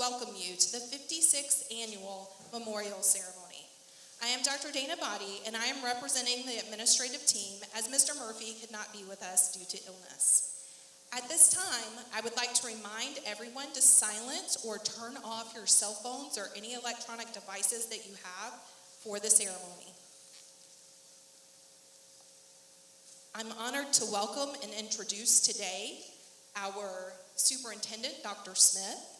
welcome you to the 56th Annual Memorial Ceremony. I am Dr. Dana Body, and I am representing the administrative team as Mr. Murphy could not be with us due to illness. At this time, I would like to remind everyone to silence or turn off your cell phones or any electronic devices that you have for the ceremony. I'm honored to welcome and introduce today our Superintendent, Dr. Smith.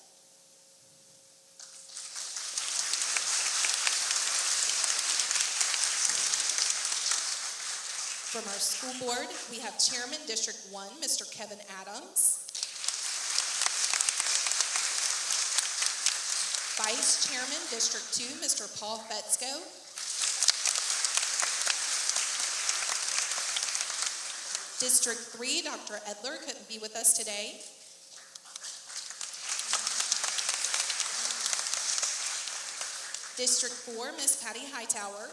From our school board, we have Chairman District 1, Mr. Kevin Adams. Vice Chairman District 2, Mr. Paul Fetzko. District 3, Dr. Edler couldn't be with us today. District 4, Ms. Patty Hightower.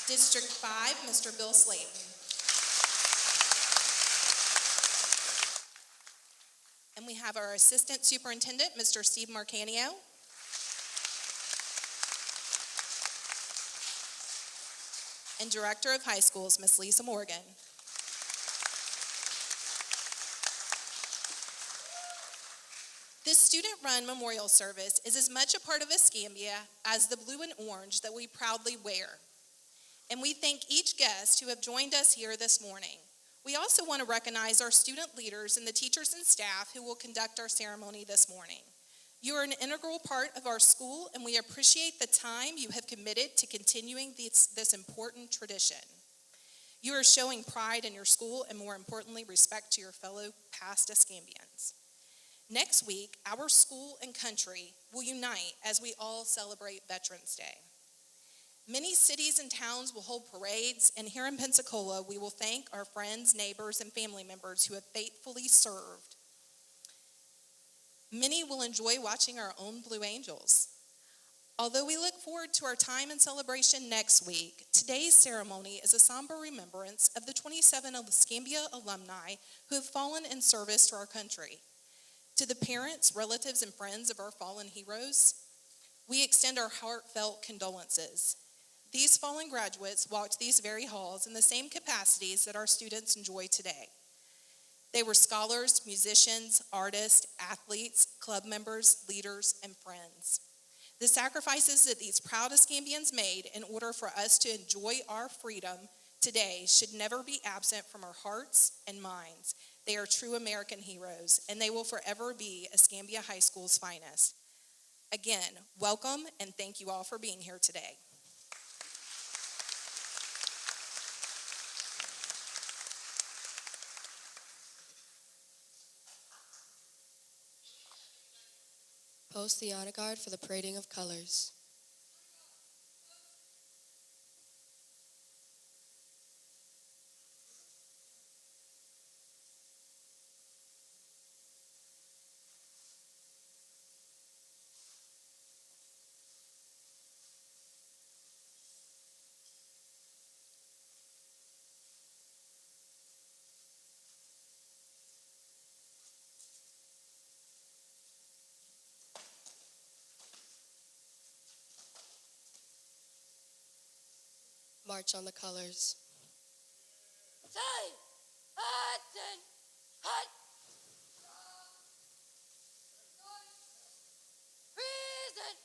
District 5, Mr. Bill Slayton. And we have our Assistant Superintendent, Mr. Steve Marcanio. And Director of High Schools, Ms. Lisa Morgan. This student-run memorial service is as much a part of Escambia as the blue and orange that we proudly wear. And we thank each guest who have joined us here this morning. We also want to recognize our student leaders and the teachers and staff who will conduct our ceremony this morning. You are an integral part of our school, and we appreciate the time you have committed to continuing this important tradition. You are showing pride in your school and, more importantly, respect to your fellow past Escambians. Next week, our school and country will unite as we all celebrate Veterans Day. Many cities and towns will hold parades, and here in Pensacola, we will thank our friends, neighbors, and family members who have faithfully served. Many will enjoy watching our own Blue Angels. Although we look forward to our time and celebration next week, today's ceremony is a somber remembrance of the 27 Escambia alumni who have fallen in service to our country. To the parents, relatives, and friends of our fallen heroes, we extend our heartfelt condolences. These fallen graduates walked these very halls in the same capacities that our students enjoy today. They were scholars, musicians, artists, athletes, club members, leaders, and friends. The sacrifices that these proud Escambians made in order for us to enjoy our freedom today should never be absent from our hearts and minds. They are true American heroes, and they will forever be Escambia High School's finest. Again, welcome, and thank you all for being here today. Post the honor guard for the parading of colors. March on the colors. Say, Hudson, Hut. Reason,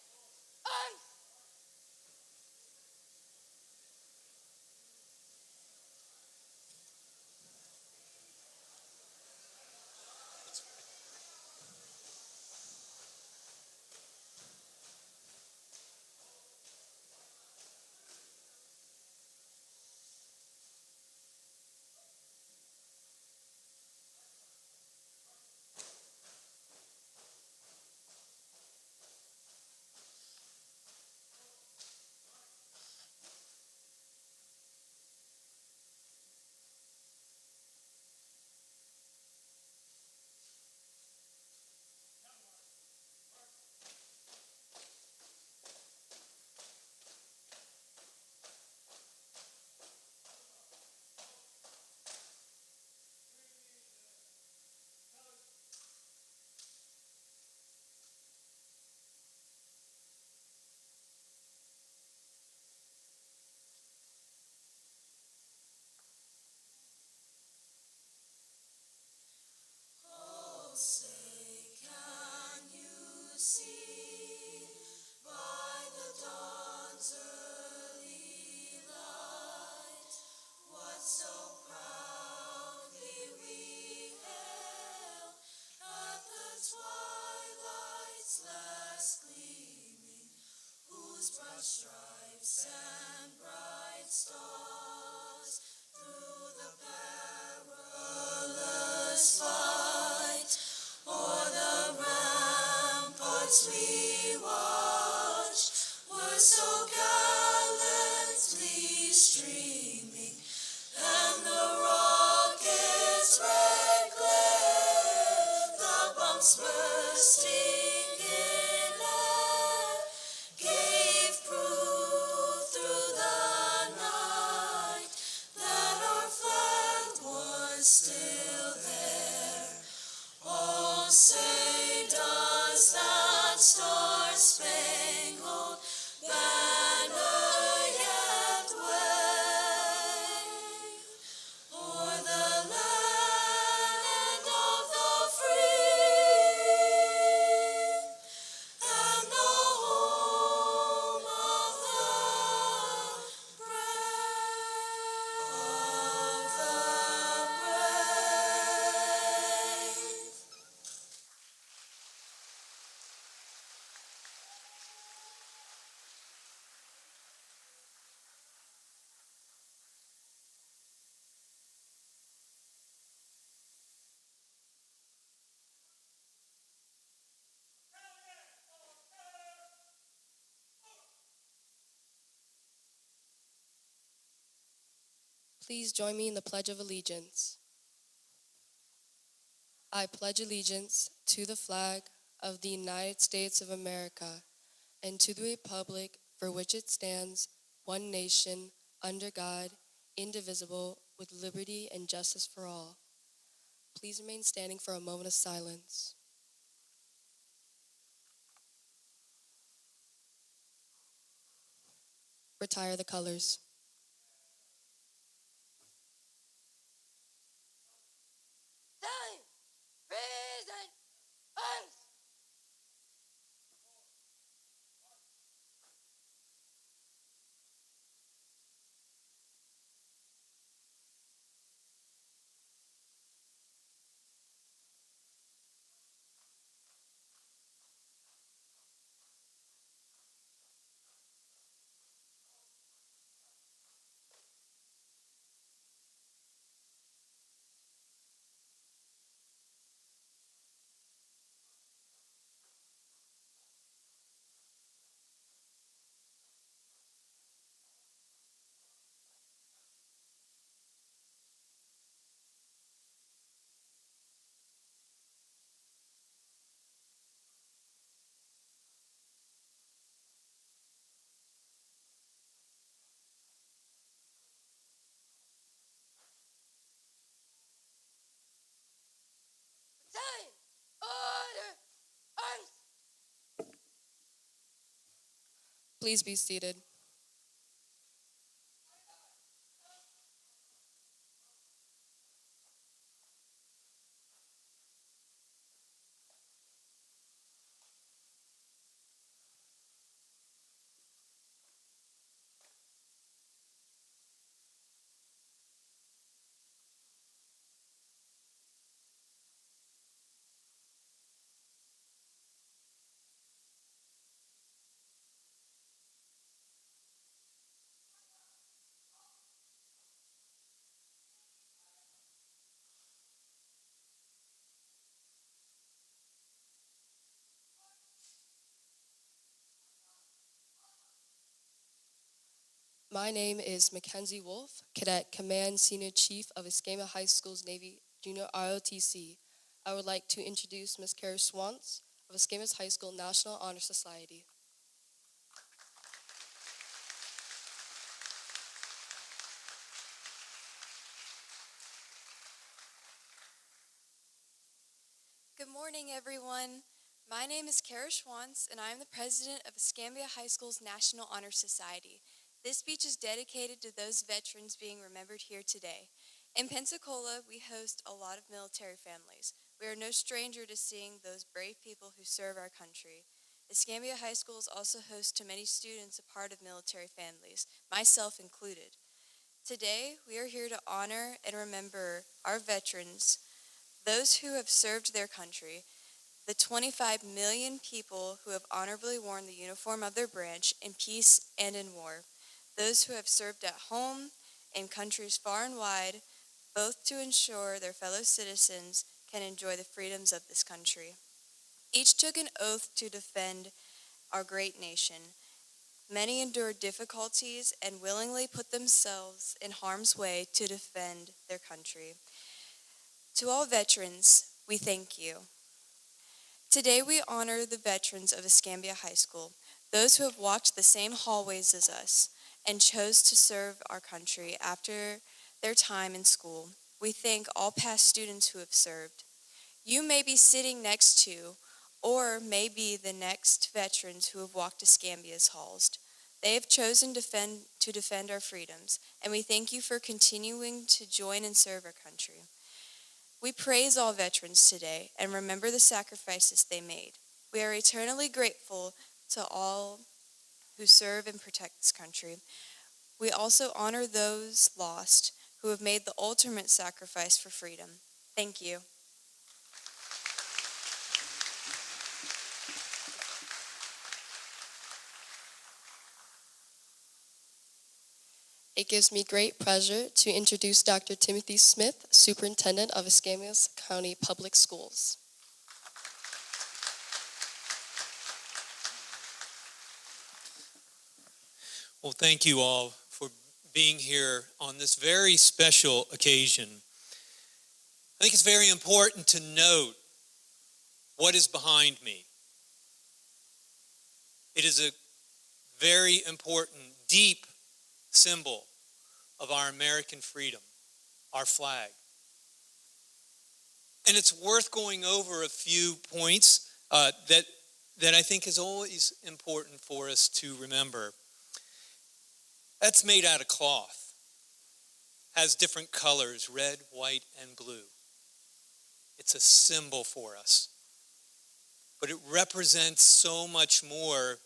clouds bursting in air gave proof through the night that our flag was still there. Oh, say does that star-spangled banner yet wave o'er the land of the free and the home of the brave. Please join me in the Pledge of Allegiance. I pledge allegiance to the flag of the United States of America and to the republic for which it stands, one nation, under God, indivisible, with liberty and justice for all. Please remain standing for a moment of silence. Retire the colors. Time, present, arms. Time, order, arms. Please be seated. My name is Mackenzie Wolf, Cadet Command Senior Chief of Escambia High School's Navy Junior ROTC. I would like to introduce Ms. Kara Swantz of Escambia's High School National Honor Society. Good morning, everyone. My name is Kara Schwantz, and I am the president of Escambia High School's National Honor Society. This speech is dedicated to those veterans being remembered here today. In Pensacola, we host a lot of military families. We are no stranger to seeing those brave people who serve our country. Escambia High School is also host to many students a part of military families, myself included. Today, we are here to honor and remember our veterans, those who have served their country, the 25 million people who have honorably worn the uniform of their branch in peace and in war, those who have served at home in countries far and wide, both to ensure their fellow citizens can enjoy the freedoms of this country. Each took an oath to defend our great nation. Many endured difficulties and willingly put themselves in harm's way to defend their country. To all veterans, we thank you. Today we honor the veterans of Escambia High School, those who have walked the same hallways as us and chose to serve our country after their time in school. We thank all past students who have served. You may be sitting next to or may be the next veterans who have walked Escambia's halls. They have chosen to defend our freedoms, and we thank you for continuing to join and serve our country. We praise all veterans today and remember the sacrifices they made. We are eternally grateful to all who serve and protect this country. We also honor those lost who have made the ultimate sacrifice for freedom. Thank you. It gives me great pleasure to introduce Dr. Timothy Smith, Superintendent of Escambia County Public Schools. Well, thank you all for being here on this very special occasion. I think it's very important to note what is behind me. It is a very important, deep symbol of our American freedom, our flag. And it's worth going over a few points that I think is always important for us to remember. That's made out of cloth, has different colors, red, white, and blue. It's a symbol for us. But it represents so much more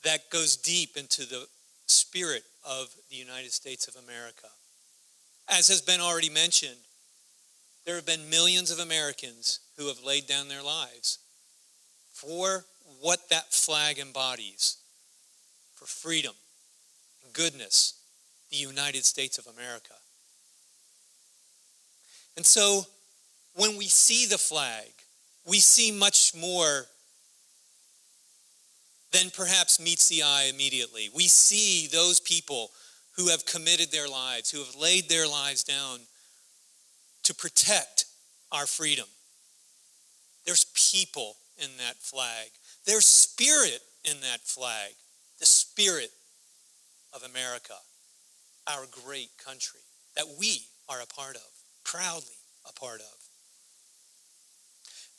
that goes deep into the spirit of the United States of America. As has been already mentioned, there have been millions of Americans who have laid down their lives for what that flag embodies, for freedom, goodness, the United States of America. And so when we see the flag, we see much more than perhaps meets the eye immediately. We see those people who have committed their lives, who have laid their lives down to protect our freedom. There's people in that flag. There's spirit in that flag, the spirit of America, our great country that we are a part of, proudly a part of.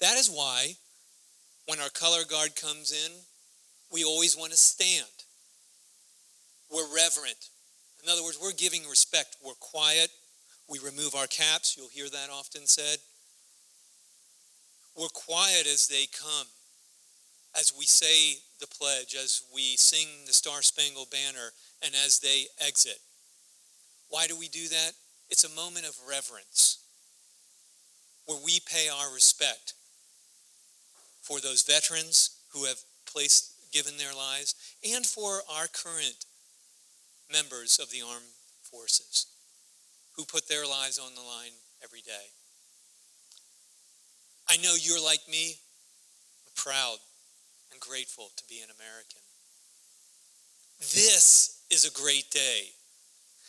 That is why when our color guard comes in, we always want to stand. We're reverent. In other words, we're giving respect. We're quiet. We remove our caps. You'll hear that often said. We're quiet as they come, as we say the pledge, as we sing the Star-Spangled Banner, and as they exit. Why do we do that? It's a moment of reverence, where we pay our respect for those veterans who have given their lives, and for our current members of the armed forces who put their lives on the line every day. I know you're like me, proud and grateful to be an American. This is a great day.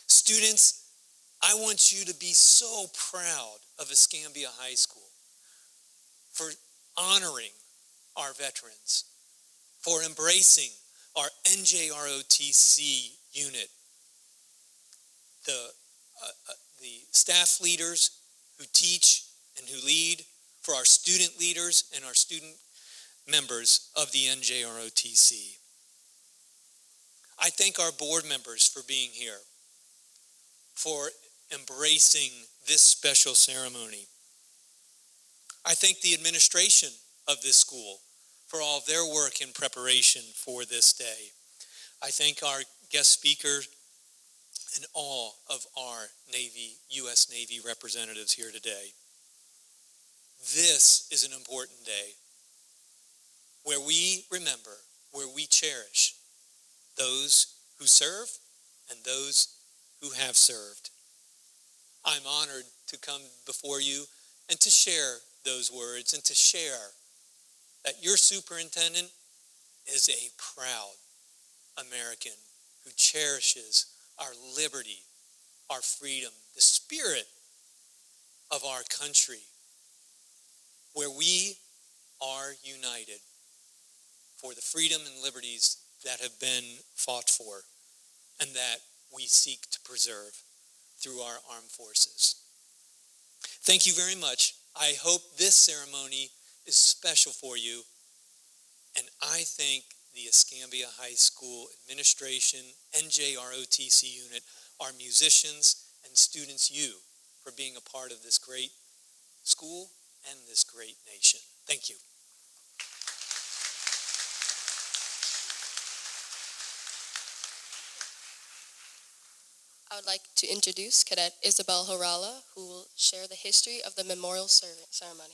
Students, I want you to be so proud of Escambia High School for honoring our veterans, for embracing our NJROTC unit, the staff leaders who teach and who lead, for our student leaders and our student members of the NJROTC. I thank our board members for being here, for embracing this special ceremony. I thank the administration of this school for all of their work in preparation for this day. I thank our guest speaker and all of our U.S. Navy representatives here today. This is an important day where we remember, where we cherish those who serve and those who have served. I'm honored to come before you and to share those words and to share that your superintendent is a proud American who cherishes our liberty, our freedom, the spirit of our country. where we are united for the freedom and liberties that have been fought for and that we seek to preserve through our armed forces. Thank you very much. I hope this ceremony is special for you, and I thank the Escambia High School administration, NJROTC unit, our musicians, and students, you, for being a part of this great school and this great nation. Thank you. I would like to introduce Cadet Isabel Horala, who will share the history of the memorial ceremony.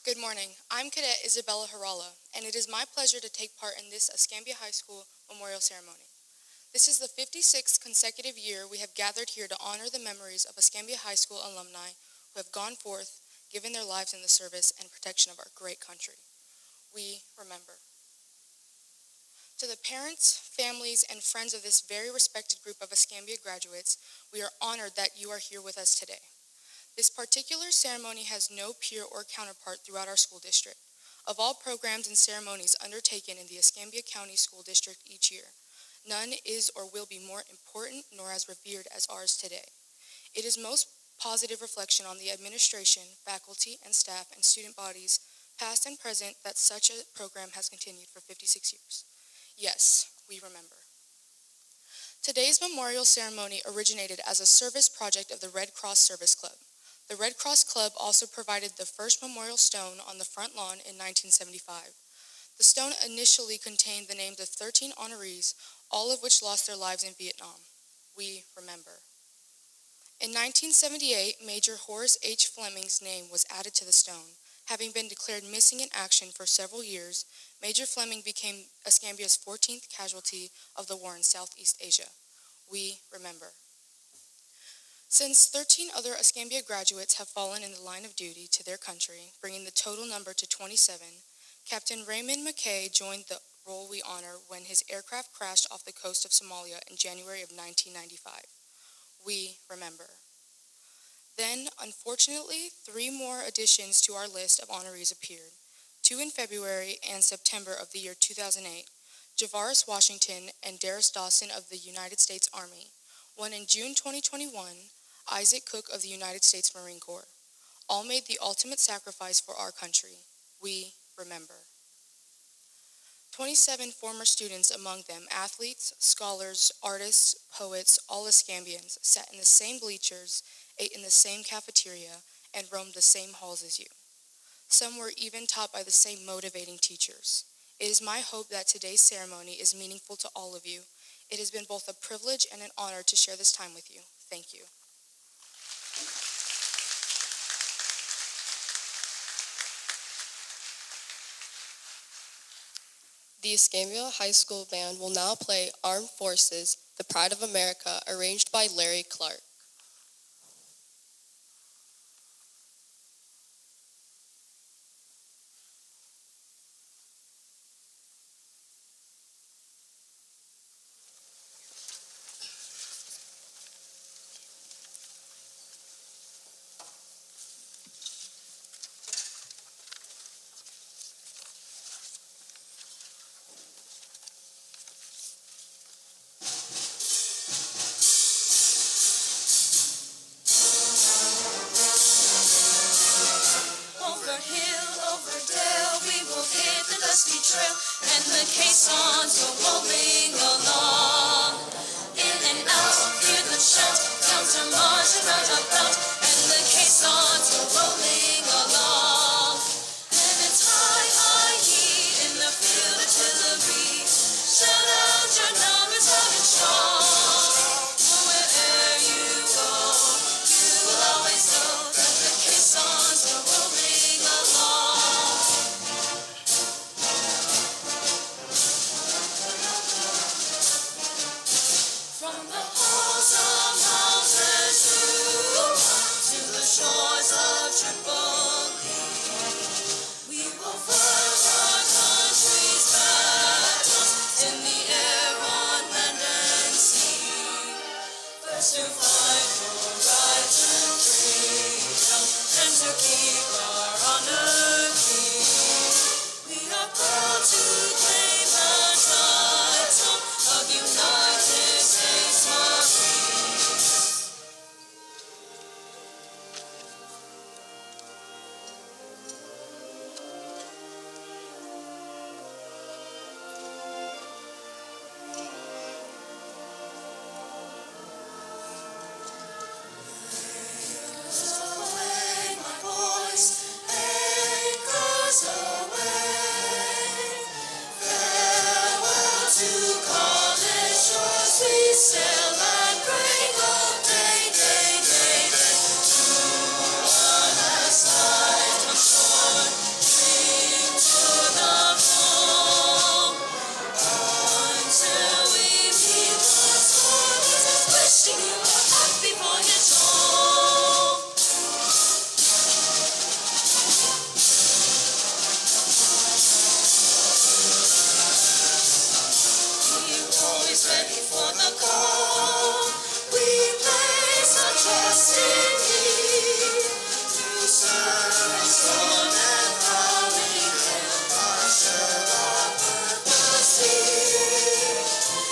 Good morning. I'm Cadet Isabella Harala, and it is my pleasure to take part in this Escambia High School memorial ceremony. This is the 56th consecutive year we have gathered here to honor the memories of Escambia High School alumni who have gone forth, given their lives in the service and protection of our great country. We remember. To the parents, families, and friends of this very respected group of Escambia graduates, we are honored that you are here with us today. This particular ceremony has no peer or counterpart throughout our school district. Of all programs and ceremonies undertaken in the Escambia County School District each year, none is or will be more important nor as revered as ours today. It is most positive reflection on the administration, faculty, and staff and student bodies, past and present, that such a program has continued for 56 years. Yes, we remember. Today's memorial ceremony originated as a service project of the Red Cross Service Club. The Red Cross Club also provided the first memorial stone on the front lawn in 1975. The stone initially contained the names of 13 honorees, all of which lost their lives in Vietnam. We remember. In 1978, Major Horace H. Fleming's name was added to the stone. Having been declared missing in action for several years, Major Fleming became Escambia's 14th casualty of the war in Southeast Asia. We remember. Since 13 other Escambia graduates have fallen in the line of duty to their country, bringing the total number to 27, Captain Raymond McKay joined the roll we honor when his aircraft crashed off the coast of Somalia in January of 1995. We remember. Then, unfortunately, 3 more additions to our list of honorees appeared, 2 in February and September of the year 2008, Javaris Washington and Darius Dawson of the United States Army, 1 in June 2021, Isaac Cook of the United States Marine Corps. All made the ultimate sacrifice for our country. We remember. 27 former students, among them athletes, scholars, artists, poets, all Escambians, sat in the same bleachers, ate in the same cafeteria, and roamed the same halls as you. Some were even taught by the same motivating teachers. It is my hope that today's ceremony is meaningful to all of you. It has been both a privilege and an honor to share this time with you. Thank you. The Escambia High School Band will now play Armed Forces, The Pride of America, arranged by Larry Clark. Over hill, over dale, we will hit the dusty trail, and the caissons go rolling along. In and out, hear the shout, counter march around about, and the caissons go rolling along. And it's high, high, ye in the field artillery. Shout out your numbers loud and strong. For wherever you go, you will always know that the caissons go rolling along. From the halls of houses to the shores of Tripoli, we will fight our country's battles in the air, on land and sea. to fight for rights and freedom, and to keep our honor clean. We are proud to claim the title of United States Marines. Away, my boys, anchors away. Farewell to college shores, we sail and break all day, day, day, day. To one last night on shore, drink to the full, until we meet once more. Wishing you a happy voyage home. We're always ready for the call. We place our trust in Thee. Through sun and storm and howling gale, our share our purpose be.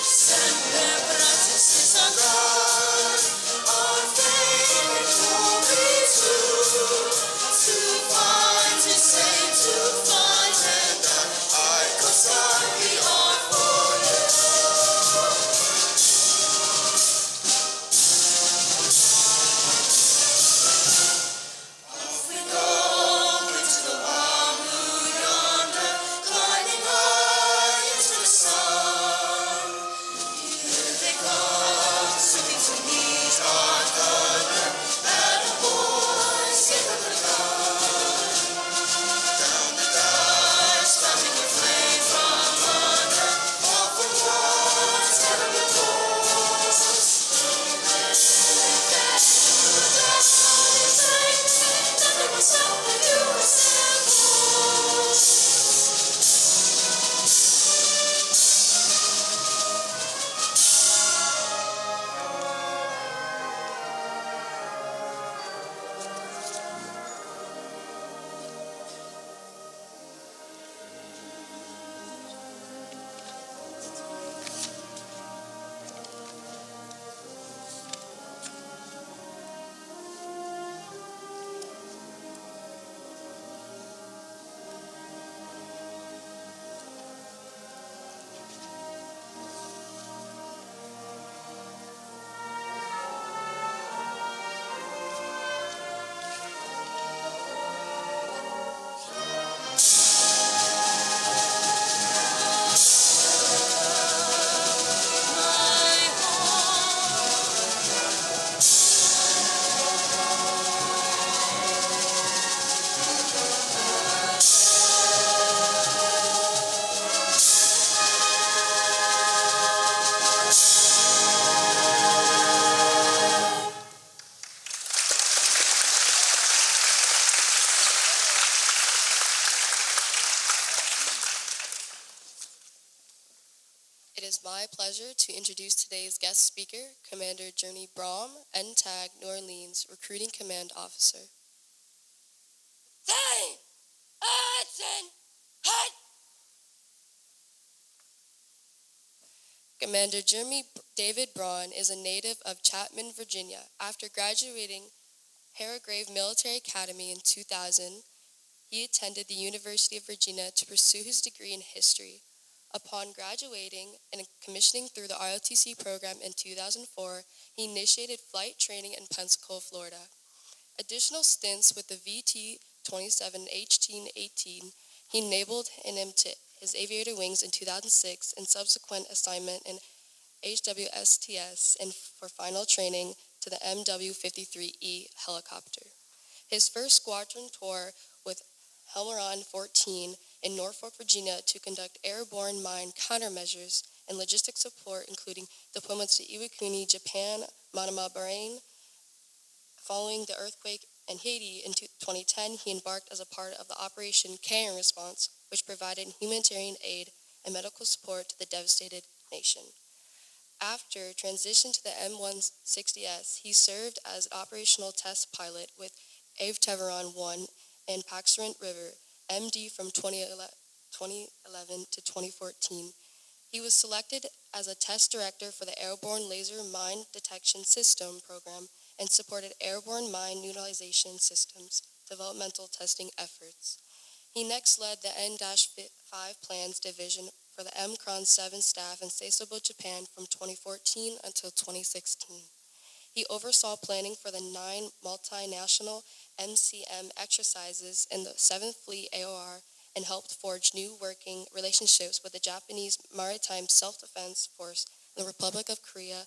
Sempre practices our God, our faith and glory true. To find, to save, to find and die. Coast Guard, we are for you. Off we go into the warm blue yonder, climbing high into the sun. Here they come, swimming to meet our thunder. Battle boys, get up the gun. Down the dikes, clapping the flame from under. All for once, get up the doors. Nothing will stop the USA boys. My home. It is my pleasure to introduce today's guest speaker, Commander Journey Brom, NTAG New Orleans Recruiting Command Officer. Time! Action! Hut! Commander Jeremy David Braun is a native of Chapman, Virginia. After graduating Harrograve Military Academy in 2000, he attended the University of Virginia to pursue his degree in history. Upon graduating and commissioning through the ROTC program in 2004, he initiated flight training in Pensacola, Florida. Additional stints with the VT-27 1818, he enabled him to his aviator wings in 2006 and subsequent assignment in HWSTS and for final training to the MW-53E helicopter. His first squadron tour with Helmeron 14 in Norfolk, Virginia to conduct airborne mine countermeasures and logistic support, including deployments to Iwakuni, Japan, Manama, Bahrain. Following the earthquake in Haiti in 2010, he embarked as a part of the Operation Care and Response, which provided humanitarian aid and medical support to the devastated nation. After transition to the M160S, he served as operational test pilot with Avteveron 1 and Paxrant River, MD from 2011 to 2014. He was selected as a test director for the Airborne Laser Mine Detection System program and supported airborne mine neutralization systems developmental testing efforts. He next led the N-5 Plans Division for the MCRON 7 staff in Sasebo, Japan from 2014 until 2016. He oversaw planning for the 9 multinational MCM exercises in the 7th Fleet AOR and helped forge new working relationships with the Japanese Maritime Self-Defense Force and the Republic of Korea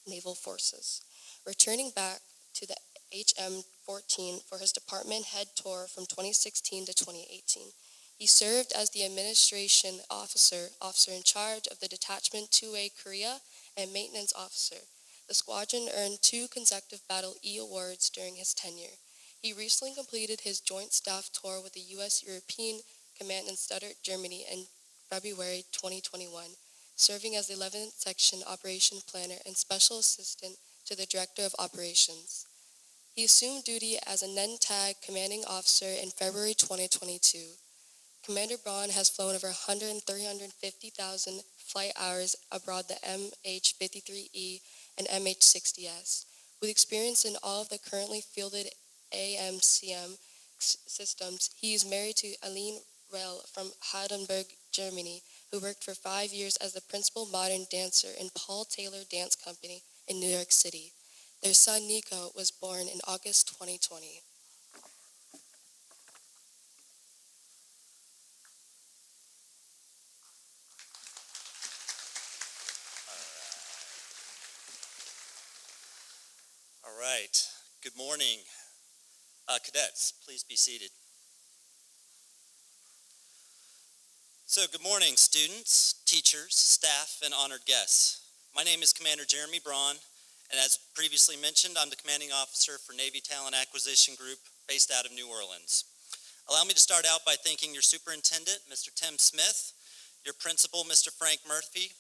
Naval Forces. Returning back to the HM-14 for his department head tour from 2016 to 2018. He served as the administration officer in charge of the Detachment 2A Korea and maintenance officer. The squadron earned 2 consecutive Battle E awards during his tenure. He recently completed his joint staff tour with the U.S. European Command in Stuttgart, Germany in February 2021, serving as the 11th Section Operation Planner and Special Assistant to the Director of Operations. He assumed duty as a NENTAG commanding officer in February 2022. Commander Braun has flown over 350,000 flight hours aboard the MH-53E and MH-60S. With experience in all of the currently fielded AMCM systems, he is married to Aline Rell from Heidelberg, Germany, who worked for 5 years as the principal modern dancer in Paul Taylor Dance Company in New York City. Their son, Nico, was born in August 2020. All right. Good morning. Cadets, please be seated. So good morning, students, teachers, staff, and honored guests. My name is Commander Jeremy Braun, and as previously mentioned, I'm the commanding officer for Navy Talent Acquisition Group based out of New Orleans. Allow me to start out by thanking your superintendent, Mr. Tim Smith, your principal, Mr. Frank Murphy,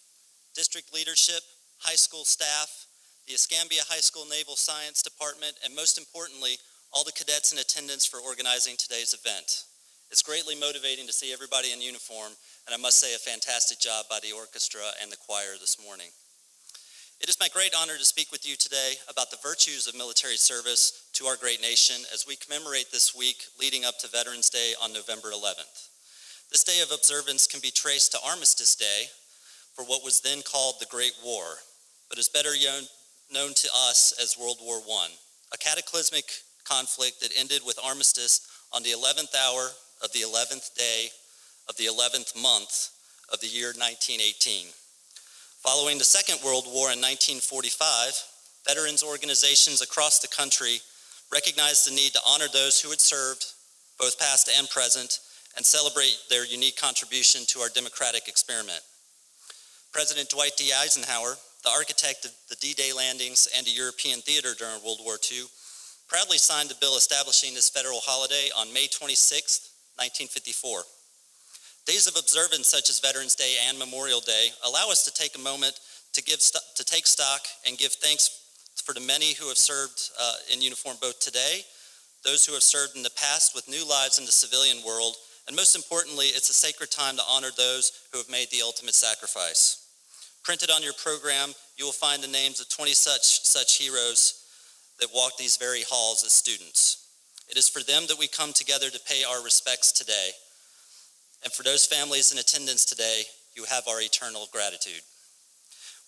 district leadership, high school staff, the Escambia High School Naval Science Department, and most importantly, all the cadets in attendance for organizing today's event. It's greatly motivating to see everybody in uniform, and I must say a fantastic job by the orchestra and the choir this morning. It is my great honor to speak with you today about the virtues of military service to our great nation as we commemorate this week leading up to Veterans Day on November 11th. This day of observance can be traced to Armistice Day for what was then called the Great War, but is better known to us as World War I, a cataclysmic conflict that ended with armistice on the 11th hour of the 11th day of the 11th month of the year 1918. Following the Second World War in 1945, veterans organizations across the country recognized the need to honor those who had served, both past and present, and celebrate their unique contribution to our democratic experiment. President Dwight D. Eisenhower, the architect of the D-Day landings and a European theater during World War II, proudly signed a bill establishing this federal holiday on May 26, 1954. Days of observance such as Veterans Day and Memorial Day allow us to take a moment to take stock and give thanks for the many who have served in uniform both today, those who have served in the past with new lives in the civilian world, and most importantly, it's a sacred time to honor those who have made the ultimate sacrifice. Printed on your program, you will find the names of 20 such heroes that walked these very halls as students. It is for them that we come together to pay our respects today. And for those families in attendance today, you have our eternal gratitude.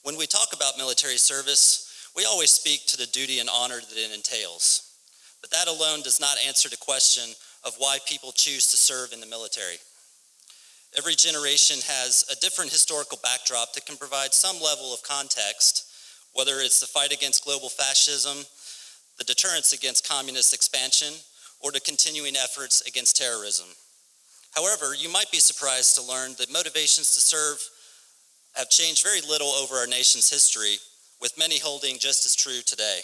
When we talk about military service, we always speak to the duty and honor that it entails. But that alone does not answer the question of why people choose to serve in the military. Every generation has a different historical backdrop that can provide some level of context, whether it's the fight against global fascism, the deterrence against communist expansion, or the continuing efforts against terrorism. However, you might be surprised to learn that motivations to serve have changed very little over our nation's history, with many holding just as true today.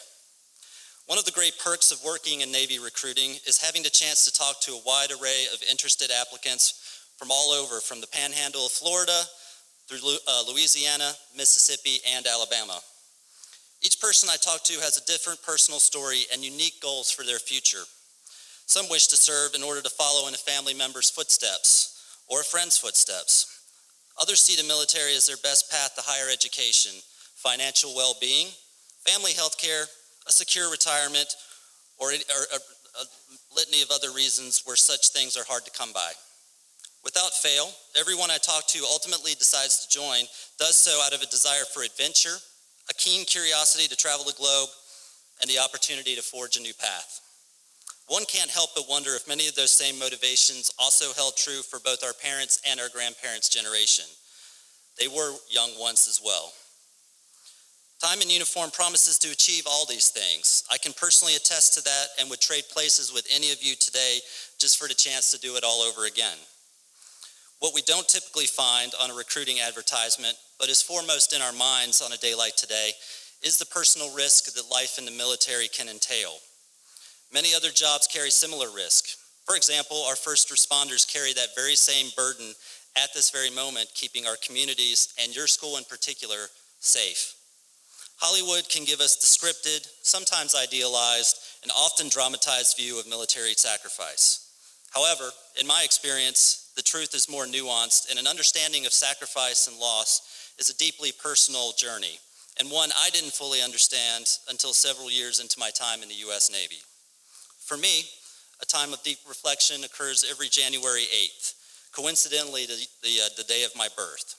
One of the great perks of working in Navy recruiting is having the chance to talk to a wide array of interested applicants from all over, from the panhandle of Florida through Louisiana, Mississippi, and Alabama. Each person I talk to has a different personal story and unique goals for their future. Some wish to serve in order to follow in a family member's footsteps or a friend's footsteps. Others see the military as their best path to higher education, financial well-being, family health care, a secure retirement, or a litany of other reasons where such things are hard to come by. Without fail, everyone I talk to ultimately decides to join does so out of a desire for adventure, a keen curiosity to travel the globe, and the opportunity to forge a new path. One can't help but wonder if many of those same motivations also held true for both our parents and our grandparents' generation. They were young once as well. Time in uniform promises to achieve all these things. I can personally attest to that and would trade places with any of you today just for the chance to do it all over again. What we don't typically find on a recruiting advertisement, but is foremost in our minds on a day like today, is the personal risk that life in the military can entail. Many other jobs carry similar risk. For example, our first responders carry that very same burden at this very moment, keeping our communities, and your school in particular, safe. Hollywood can give us the scripted, sometimes idealized, and often dramatized view of military sacrifice. However, in my experience, the truth is more nuanced, and an understanding of sacrifice and loss is a deeply personal journey, and one I didn't fully understand until several years into my time in the U.S. Navy. For me, a time of deep reflection occurs every January 8th, coincidentally the day of my birth.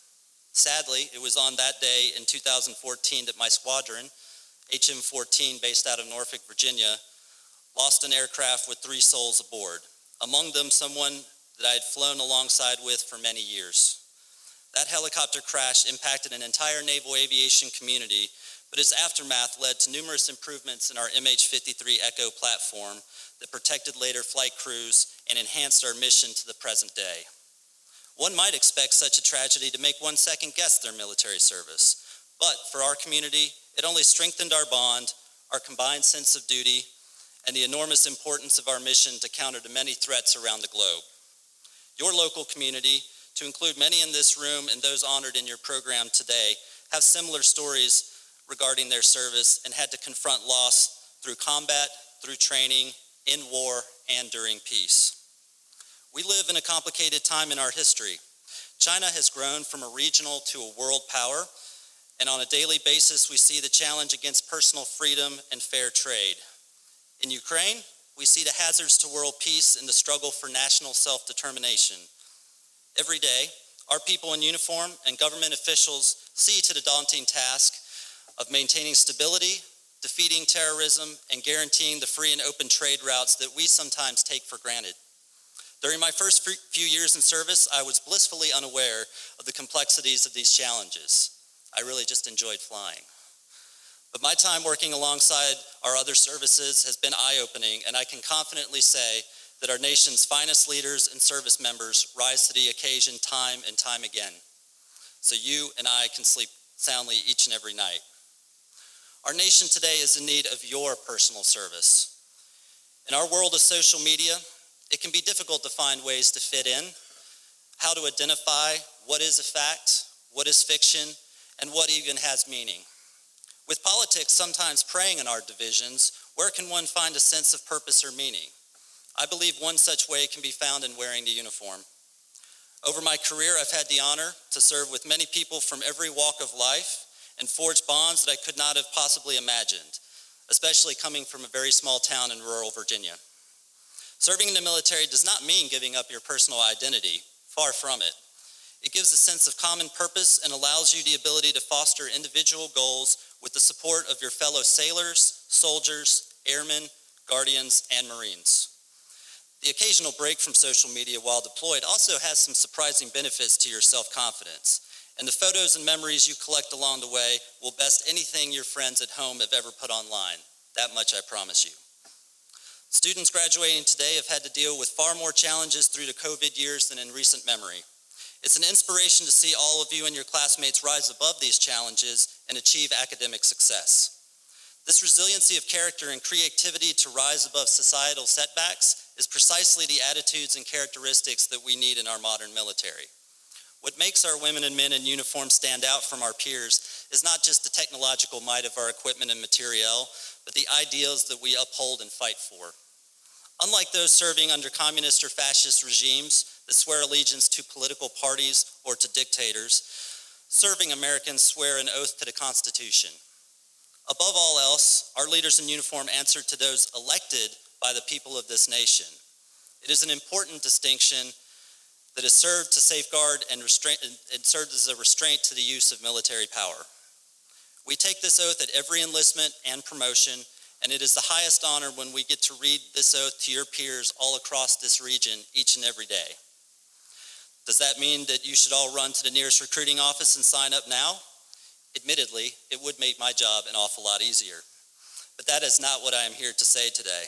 Sadly, it was on that day in 2014 that my squadron, HM-14, based out of Norfolk, Virginia, lost an aircraft with 3 souls aboard, among them someone that I had flown alongside with for many years. That helicopter crash impacted an entire naval aviation community, but its aftermath led to numerous improvements in our MH-53 Echo platform that protected later flight crews and enhanced our mission to the present day. One might expect such a tragedy to make one second guess their military service, but for our community, it only strengthened our bond, our combined sense of duty, and the enormous importance of our mission to counter the many threats around the globe. Your local community, to include many in this room and those honored in your program today, have similar stories regarding their service and had to confront loss through combat, through training, in war, and during peace. We live in a complicated time in our history. China has grown from a regional to a world power, and on a daily basis we see the challenge against personal freedom and fair trade. In Ukraine, we see the hazards to world peace and the struggle for national self-determination. Every day, our people in uniform and government officials see to the daunting task of maintaining stability, defeating terrorism, and guaranteeing the free and open trade routes that we sometimes take for granted. During my first few years in service, I was blissfully unaware of the complexities of these challenges. I really just enjoyed flying. But my time working alongside our other services has been eye-opening, and I can confidently say that our nation's finest leaders and service members rise to the occasion time and time again, so you and I can sleep soundly each and every night. Our nation today is in need of your personal service. In our world of social media, it can be difficult to find ways to fit in, how to identify what is a fact, what is fiction, and what even has meaning. With politics sometimes preying on our divisions, where can one find a sense of purpose or meaning? I believe one such way can be found in wearing the uniform. Over my career, I've had the honor to serve with many people from every walk of life and forge bonds that I could not have possibly imagined, especially coming from a very small town in rural Virginia. Serving in the military does not mean giving up your personal identity, far from it. It gives a sense of common purpose and allows you the ability to foster individual goals with the support of your fellow sailors, soldiers, airmen, guardians, and Marines. The occasional break from social media while deployed also has some surprising benefits to your self-confidence, and the photos and memories you collect along the way will best anything your friends at home have ever put online. That much I promise you. Students graduating today have had to deal with far more challenges through the COVID years than in recent memory. It's an inspiration to see all of you and your classmates rise above these challenges and achieve academic success. This resiliency of character and creativity to rise above societal setbacks is precisely the attitudes and characteristics that we need in our modern military. What makes our women and men in uniform stand out from our peers is not just the technological might of our equipment and materiel, but the ideals that we uphold and fight for. Unlike those serving under communist or fascist regimes that swear allegiance to political parties or to dictators, serving Americans swear an oath to the Constitution. Above all else, our leaders in uniform answer to those elected by the people of this nation. It is an important distinction that has served to safeguard and served as a restraint to the use of military power. We take this oath at every enlistment and promotion, and it is the highest honor when we get to read this oath to your peers all across this region each and every day. Does that mean that you should all run to the nearest recruiting office and sign up now? Admittedly, it would make my job an awful lot easier. But that is not what I am here to say today.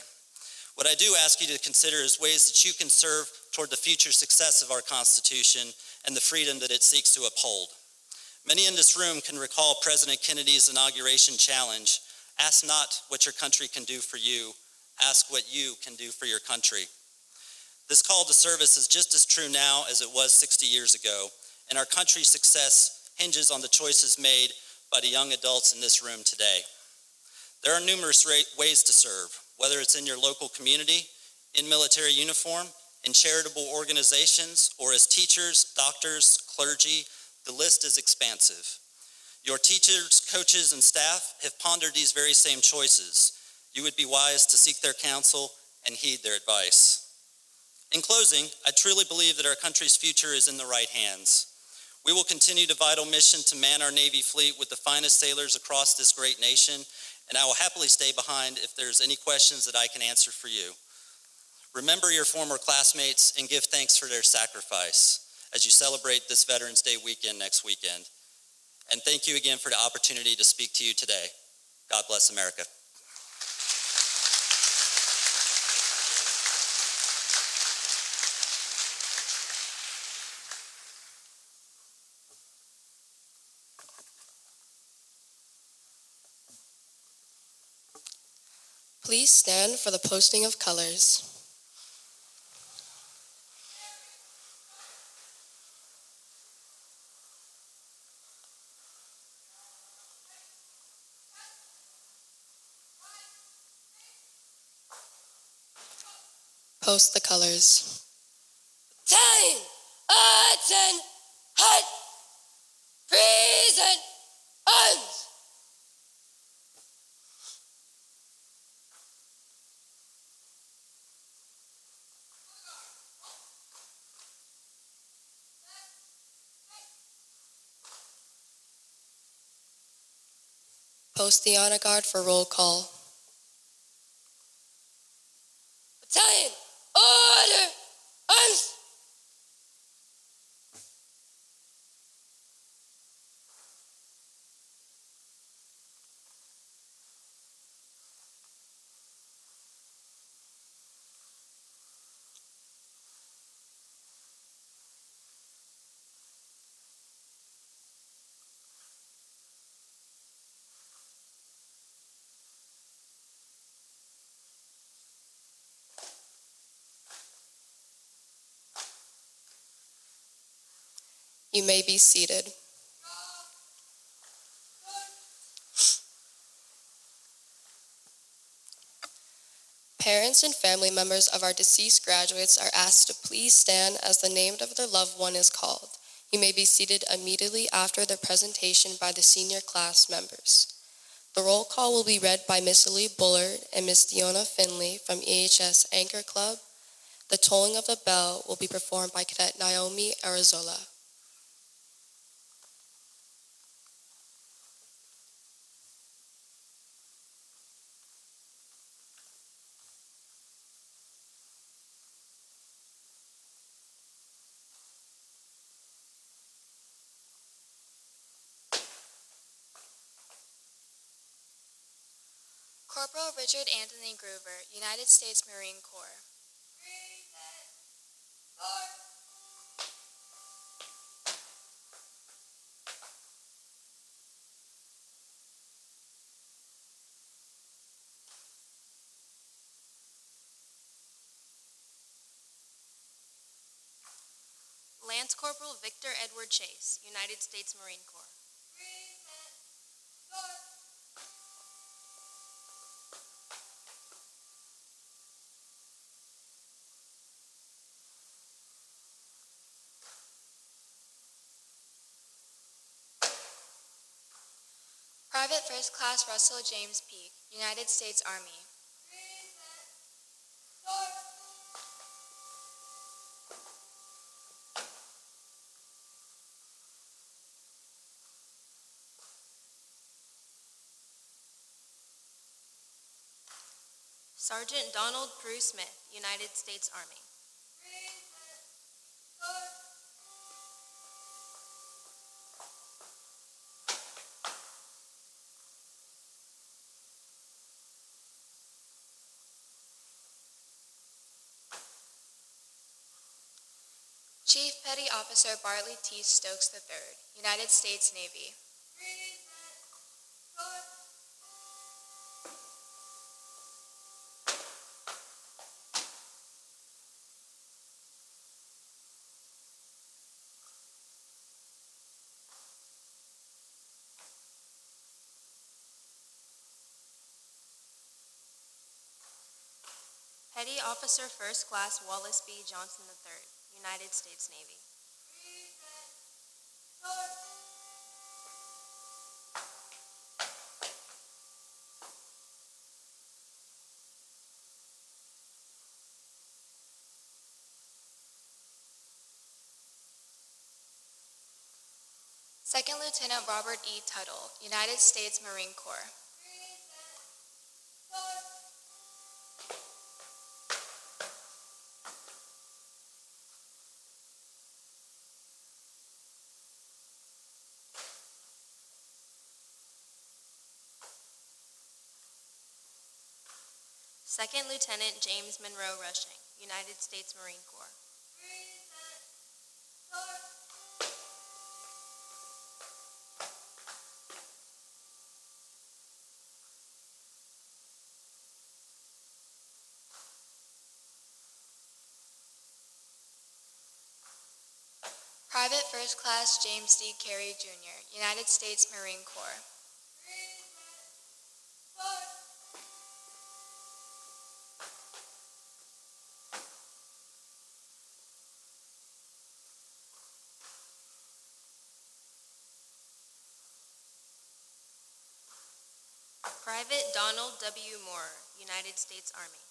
What I do ask you to consider is ways that you can serve toward the future success of our Constitution and the freedom that it seeks to uphold. Many in this room can recall President Kennedy's inauguration challenge, ask not what your country can do for you, ask what you can do for your country. This call to service is just as true now as it was 60 years ago, and our country's success hinges on the choices made by the young adults in this room today. There are numerous ways to serve, whether it's in your local community, in military uniform, in charitable organizations, or as teachers, doctors, clergy. The list is expansive. Your teachers, coaches, and staff have pondered these very same choices. You would be wise to seek their counsel and heed their advice. In closing, I truly believe that our country's future is in the right hands. We will continue the vital mission to man our Navy fleet with the finest sailors across this great nation, and I will happily stay behind if there's any questions that I can answer for you. Remember your former classmates and give thanks for their sacrifice as you celebrate this Veterans Day weekend next weekend. And thank you again for the opportunity to speak to you today. God bless America. Please stand for the posting of colors. Post the colors. 10, attention, hut, present, arms. Post the honor guard for roll call. Battalion, order, arms. You may be seated. Parents and family members of our deceased graduates are asked to please stand as the name of their loved one is called. You may be seated immediately after the presentation by the senior class members. The roll call will be read by Miss Lee Bullard and Miss Deonna Finley from EHS Anchor Club. The tolling of the bell will be performed by Cadet Naomi Arizola. Corporal Richard Anthony Groover, United States Marine Corps. Lance Lance Corporal Victor Edward Chase, United States Marine Corps. Private First Class Russell James Peak, United States Army. Sergeant Donald Prue Smith, United States Army. Chief Petty Officer Bartley T. Stokes III, United States Navy. Petty Officer First Class Wallace B. Johnson III, United States Navy. Second Lieutenant Robert E. Tuttle, United States Marine Corps. Second Lieutenant James Monroe Rushing, United States Marine Corps. Private First Class James D. Carey, Jr., United States Marine Corps. Private Donald W. Moore, United States Army.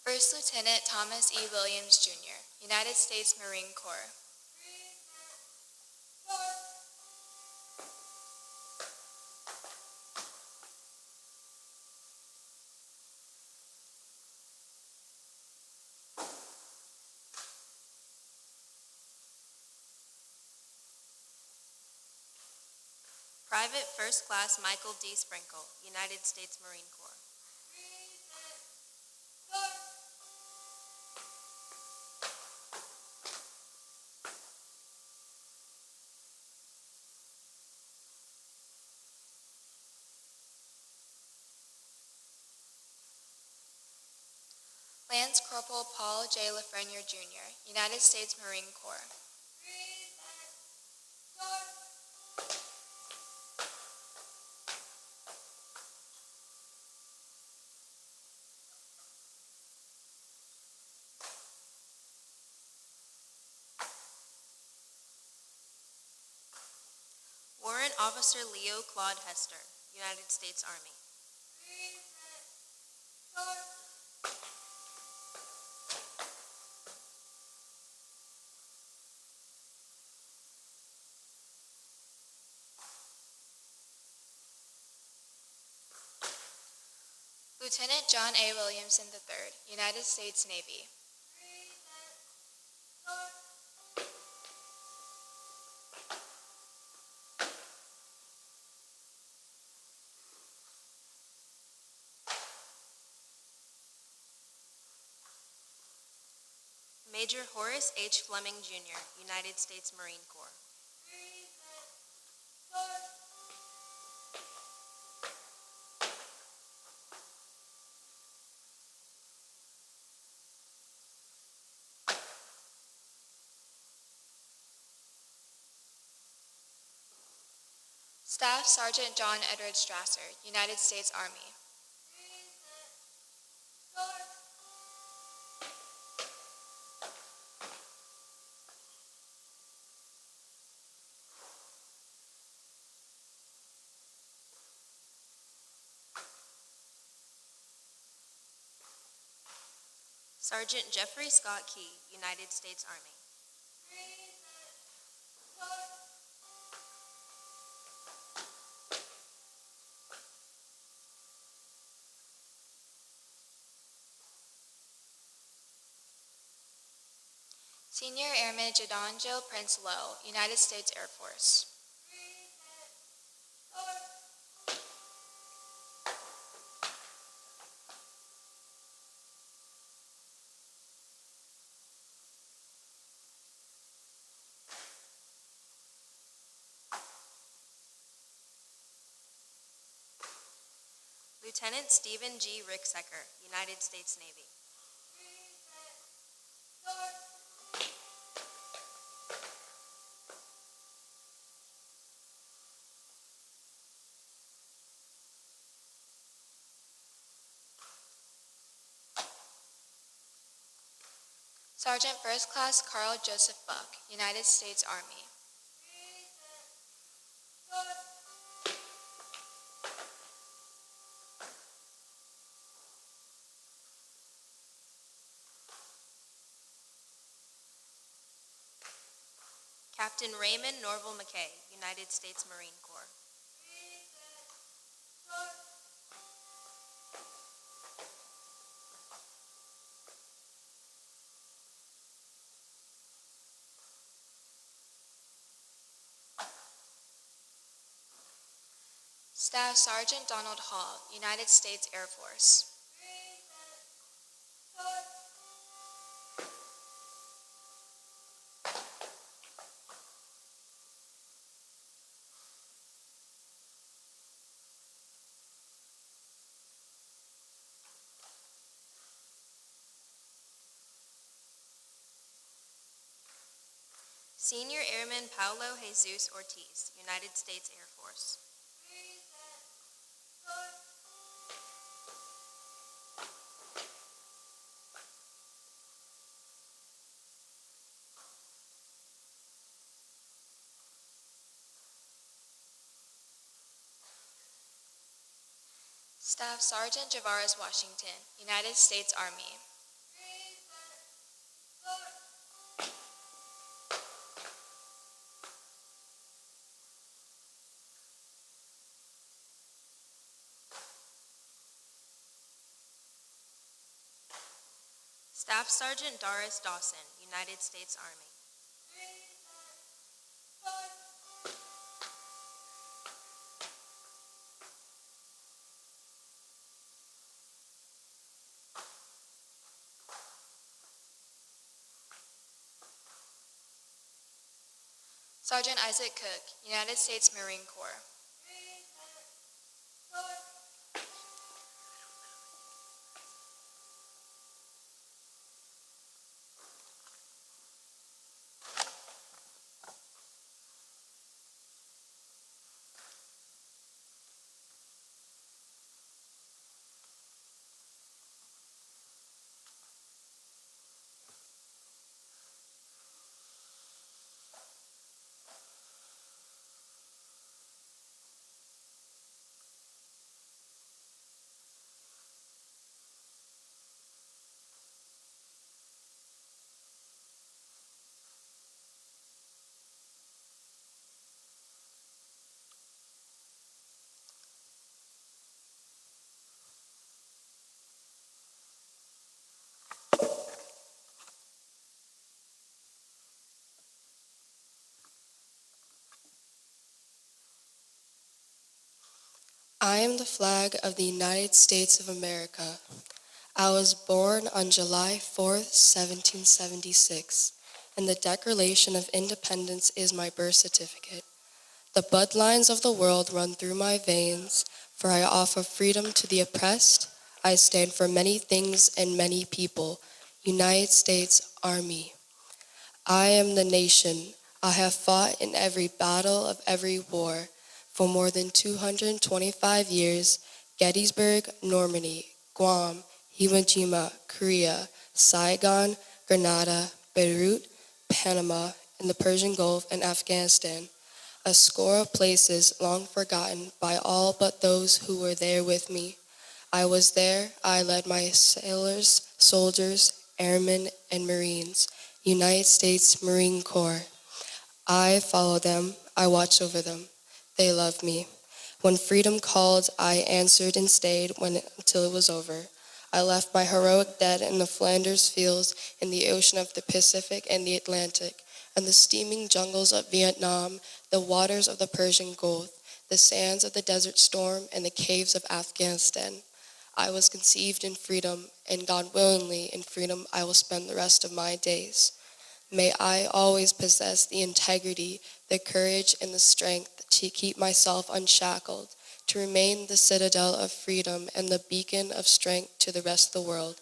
First Lieutenant Thomas E. Williams, Jr., United States Marine Corps. Private First Class Michael D. Sprinkle, United States Marine Corps. Lance Corporal Paul J. Lafreniere, Jr., United States Marine Corps. Warrant Officer Leo Claude Hester, United States Army. Lieutenant John A. Williamson III, United States Navy. Major Horace H. Fleming, Jr., United States Marine Corps. Staff Sergeant John Edward Strasser, United States Army. Sergeant Jeffrey Scott Key, United States Army. Senior Airman Jadon Joe Prince Lowe, United States Air Force. Lieutenant Stephen G. Ricksecker, United States Navy. Sergeant First Class Carl Joseph Buck, United States Army. Captain Raymond Norval McKay, United States Marine Corps. Staff Sergeant Donald Hall, United States Air Force. Senior Airman Paulo Jesus Ortiz, United States Air Force. Staff Sergeant Javaris Washington, United States Army. Staff Sergeant Doris Dawson, United States Army. Sergeant Isaac Cook, United States Marine Corps. I am the flag of the United States of America. I was born on July 4th, 1776, and the Declaration of Independence is my birth certificate. The bloodlines of the world run through my veins, for I offer freedom to the oppressed. I stand for many things and many people. United States Army. I am the nation. I have fought in every battle of every war. For more than 225 years, Gettysburg, Normandy, Guam, Iwo Jima, Korea, Saigon, Grenada, Beirut, Panama, and the Persian Gulf and Afghanistan. A score of places long forgotten by all but those who were there with me. I was there. I led my sailors, soldiers, airmen, and Marines. United States Marine Corps. I follow them. I watch over them. They love me. When freedom called, I answered and stayed until it was over. I left my heroic dead in the Flanders fields, in the ocean of the Pacific and the Atlantic, and the steaming jungles of Vietnam, the waters of the Persian Gulf, the sands of the Desert Storm, and the caves of Afghanistan. I was conceived in freedom, and God willingly in freedom I will spend the rest of my days. May I always possess the integrity, the courage, and the strength to keep myself unshackled, to remain the citadel of freedom and the beacon of strength to the rest of the world.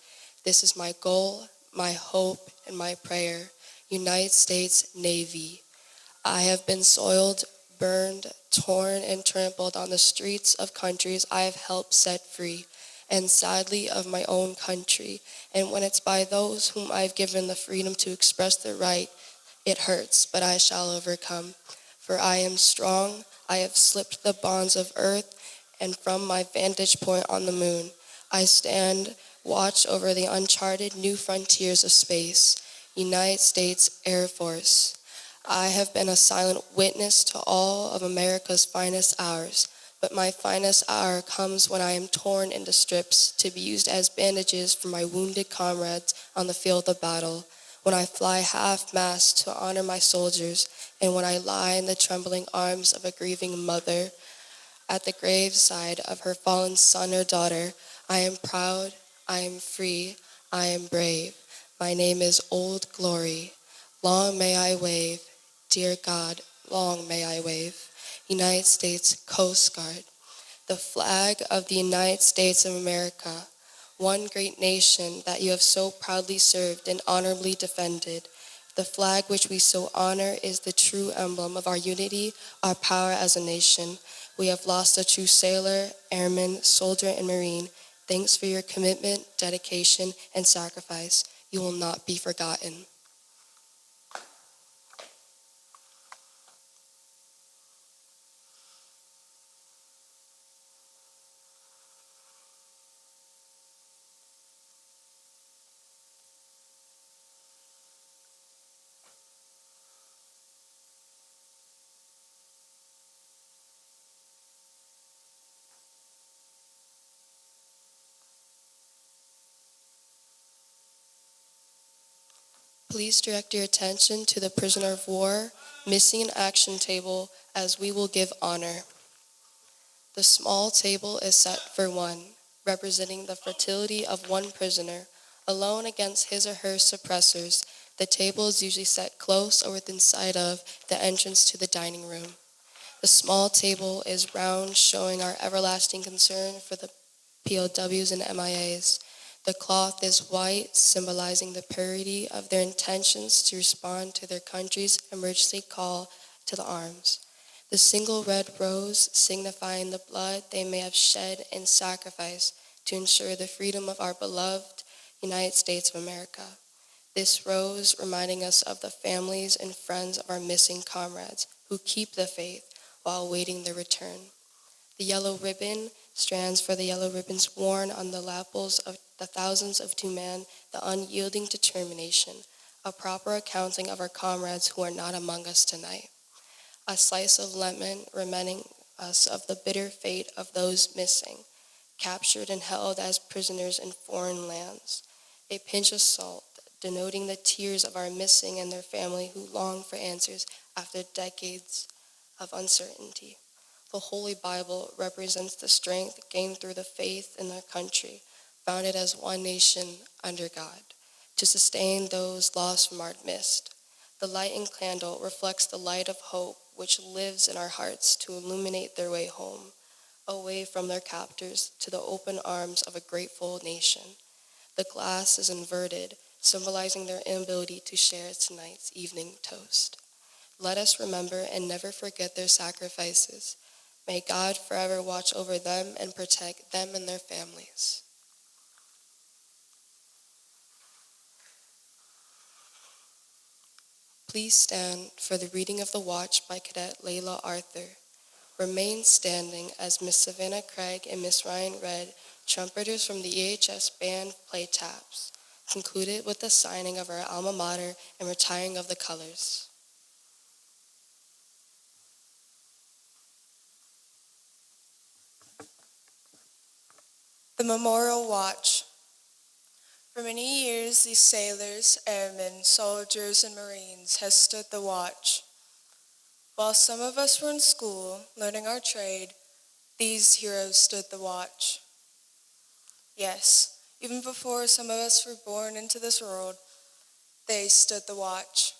This is my goal, my hope, and my prayer. United States Navy. I have been soiled, burned, torn, and trampled on the streets of countries I have helped set free, and sadly of my own country. And when it's by those whom I've given the freedom to express their right, it hurts, but I shall overcome. For I am strong, I have slipped the bonds of earth, and from my vantage point on the moon, I stand, watch over the uncharted new frontiers of space. United States Air Force. I have been a silent witness to all of America's finest hours, but my finest hour comes when I am torn into strips to be used as bandages for my wounded comrades on the field of battle, when I fly half-mast to honor my soldiers, and when I lie in the trembling arms of a grieving mother at the graveside of her fallen son or daughter. I am proud, I am free, I am brave. My name is Old Glory. Long may I wave, dear God, long may I wave. United States Coast Guard. The flag of the United States of America, one great nation that you have so proudly served and honorably defended. The flag which we so honor is the true emblem of our unity, our power as a nation. We have lost a true sailor, airman, soldier, and Marine. Thanks for your commitment, dedication, and sacrifice. You will not be forgotten. Please direct your attention to the prisoner of war missing in action table as we will give honor. The small table is set for one, representing the fertility of one prisoner, alone against his or her suppressors. The table is usually set close or within sight of the entrance to the dining room. The small table is round, showing our everlasting concern for the POWs and MIAs. The cloth is white, symbolizing the purity of their intentions to respond to their country's emergency call to the arms. The single red rose, signifying the blood they may have shed in sacrifice to ensure the freedom of our beloved United States of America. This rose reminding us of the families and friends of our missing comrades who keep the faith while awaiting their return. The yellow ribbon stands for the yellow ribbons worn on the lapels of the thousands of to man, the unyielding determination, a proper accounting of our comrades who are not among us tonight. A slice of lemon reminding us of the bitter fate of those missing, captured and held as prisoners in foreign lands. A pinch of salt, denoting the tears of our missing and their family who long for answers after decades of uncertainty. The Holy Bible represents the strength gained through the faith in our country, founded as one nation under God, to sustain those lost from our midst. The lightened candle reflects the light of hope which lives in our hearts to illuminate their way home, away from their captors to the open arms of a grateful nation. The glass is inverted, symbolizing their inability to share tonight's evening toast. Let us remember and never forget their sacrifices. May God forever watch over them and protect them and their families. Please stand for the reading of the watch by Cadet Layla Arthur. Remain standing as Miss Savannah Craig and Miss Ryan read Trumpeters from the EHS Band play taps, concluded with the signing of our alma mater and retiring of the colors. The Memorial Watch. For many years, these sailors, airmen, soldiers, and Marines have stood the watch. While some of us were in school, learning our trade, these heroes stood the watch. Yes, even before some of us were born into this world, they stood the watch.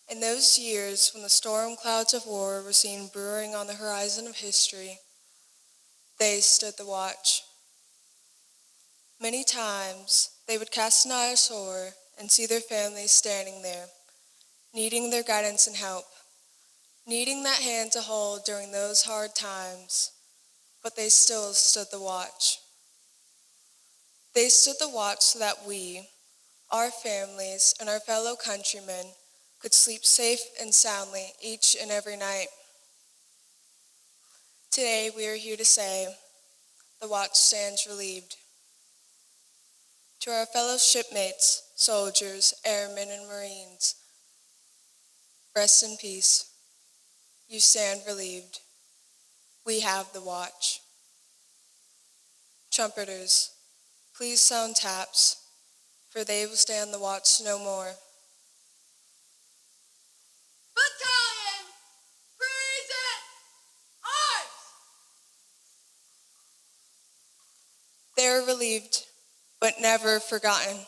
In those years, when the storm clouds of war were seen brewing on the horizon of history, they stood the watch. Many times, they would cast an eye ashore and see their families standing there, needing their guidance and help, needing that hand to hold during those hard times, but they still stood the watch. They stood the watch so that we, our families, and our fellow countrymen could sleep safe and soundly each and every night. Today, we are here to say, the watch stands relieved. To our fellow shipmates, soldiers, airmen, and Marines, rest in peace. You stand relieved. We have the watch. Trumpeters, please sound taps, for they will stand the watch no more. Battalion, present, arms! They are relieved, but never forgotten.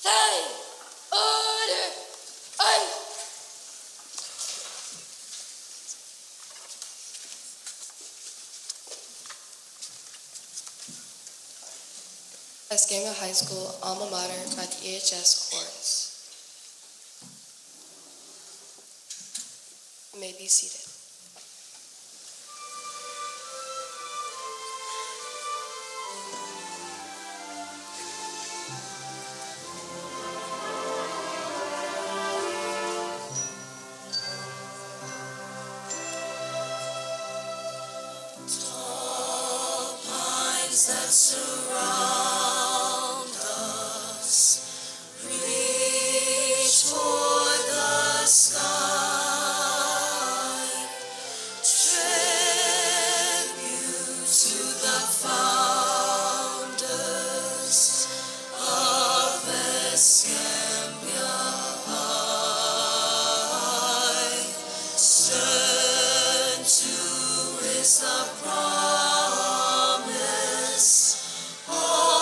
Time, order, arms! Escambia High School, alma mater by the EHS Chorus. You may be seated. That surround us, reach for the sky, tribute to the founders of Escambia High, stern to is the promise. Oh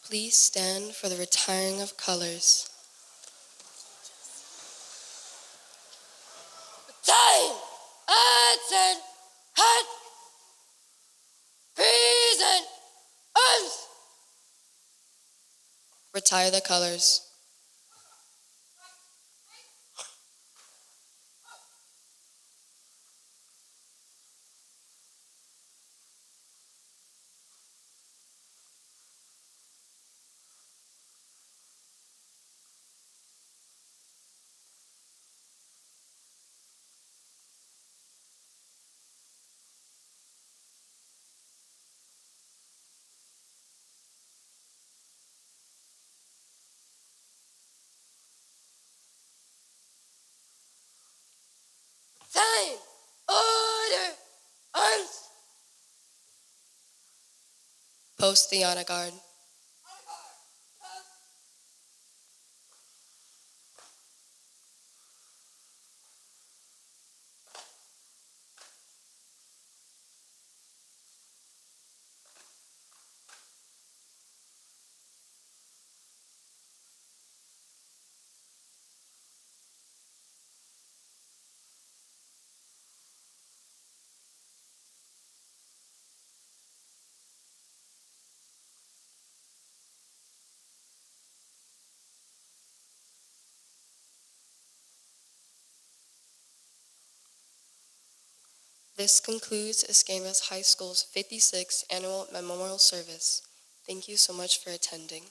Please stand for the retiring of colors. Time, action, head, present, arms. Retire the colors. Time, order, arms. Post the honor guard. This concludes Escambia High School's 56th Annual Memorial Service. Thank you so much for attending.